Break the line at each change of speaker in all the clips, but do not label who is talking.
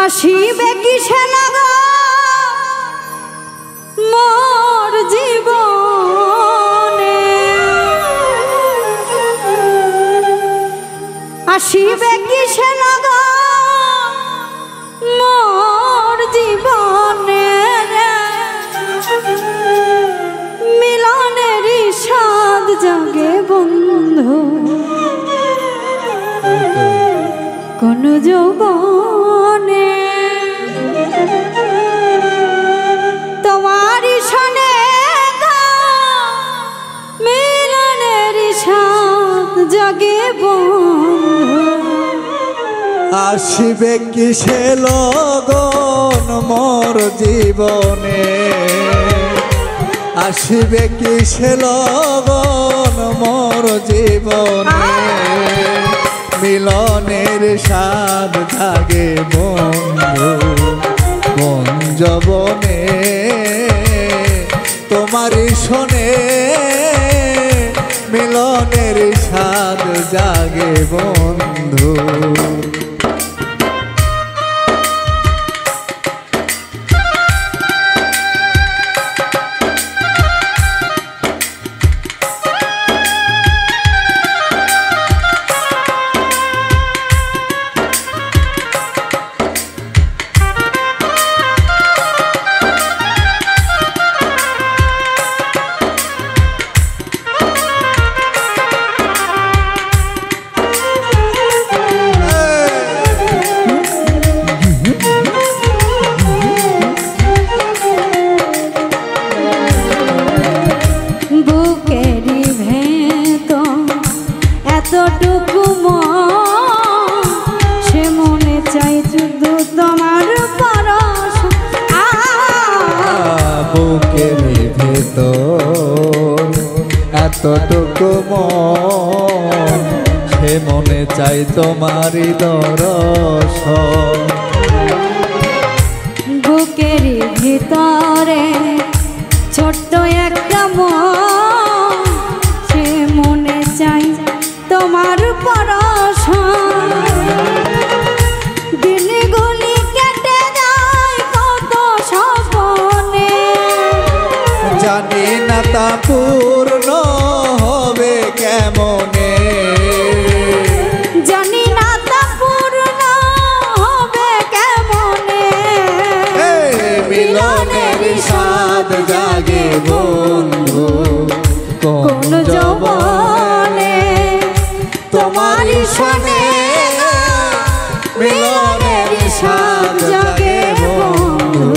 আসিবে কিসে লাগা মোর জীবনে, আসিবে কিসে লাগা মোর জীবনে, মিলনের স্বাদ জাগে বন্ধু কোন যৌবনে, তোমার সনে মিলনের স্বাদ জাগে বন্ধু।
আসিবে কিসে লগন মোর জীবনে, আসিবে কিসে লগন মোর জীবনে, মিলনের স্বাদ জাগে বন্ধু কোন যৌবনে, তোমারই শোনে মিলনের স্বাদ জাগে বন্ধু।
এতটুকু সে মনে চাই শুধু তোমার পরশ,
বুকের ভেতর এতটুকু সে মনে চাই তোমারই দর্শন,
বুকের ভিতরে ছোট্ট একটা মন সে মনে চাই তোমার পরশন, দিনগুলি কেটে যায় কত স্বপ্নে,
জানি না তা পূর্ণ হবে কেমনে,
জানি না তা পূর্ণ হবে কেমনে,
মিলনের স্বাদ জাগে বন্ধু কোন যৌবনে, তোমারই শোনে মিলনের স্বাদ জাগে বন্ধু।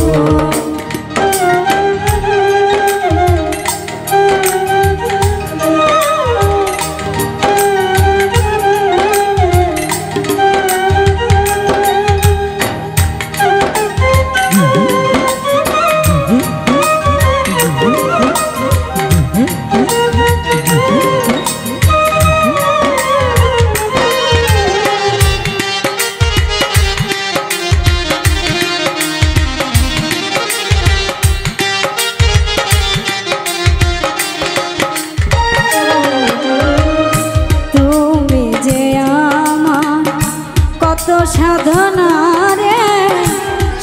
সাধনা রে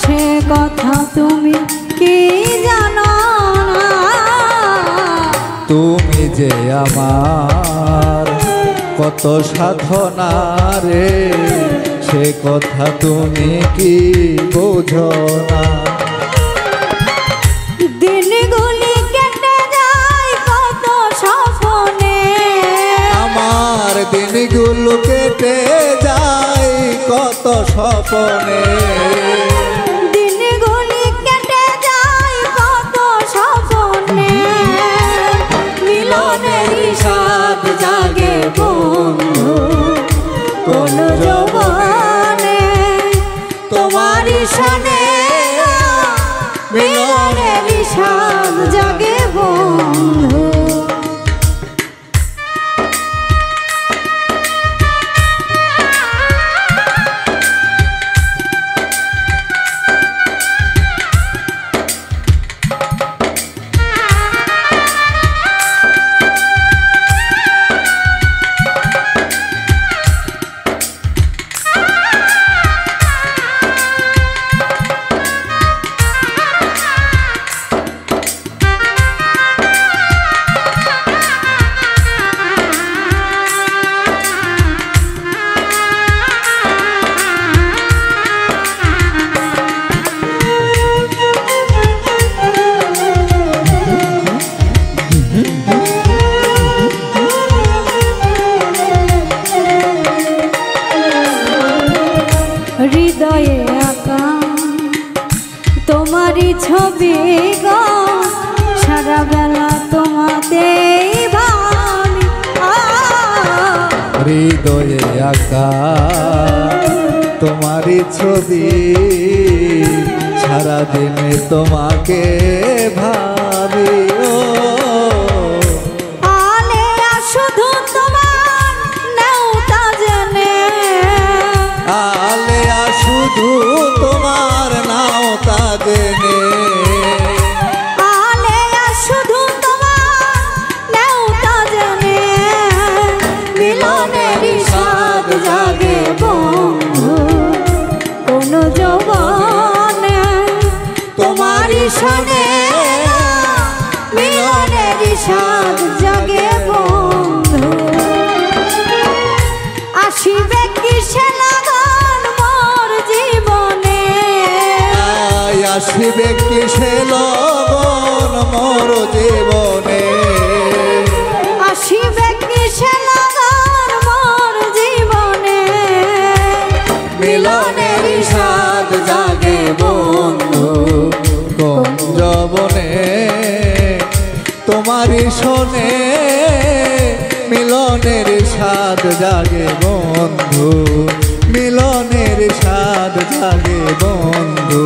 সে কথা তুমি কি জানো না,
তুমি যে আমার কত সাধনা রে সে কথা তুমি কি বোঝো না,
দিনগুলি কেটে যায় কত স্বপ্নে,
আমার দিনগুলো কেটে যায় কত স্বপ্নে,
দিনগুলি কেটে যায় কত স্বপ্নে, মিলনের স্বাদ জাগে বন্ধু কোন যৌবনে, তোমারই শোনে মিলনের স্বাদ জাগে বন্ধু। আঁকা তোমারই ছবি গো সারা বেলা তোমাতেই ভাবি
হৃদয়ে আঁকা তোমারই ছবি সারাদিনে তোমাকে ভাবি ও
আলেয়া শুধু তোমার নেওতা জেনে
আলেয়া শুধু তোমার নাও তা জেনে
আলেয়া শুধু তোমার নেওতা জেনে মিলনেরই স্বাদ জাগে বন্ধু কোন যৌবনে তোমারই সনে মিলনেরই স্বাদ জাগে বন্ধু আসিবে কিসে লাগন মোর জীবনে
আসিবে কিসে লগন মোর জীবনে
আসিবে কিসে লাগন মোর জীবনে
মিলনের স্বাদ জাগে বন্ধু কোন যবনে তোমারই শোনে মিলনের স্বাদ জাগে বন্ধু মিলনের স্বাদ জাগে বন্ধু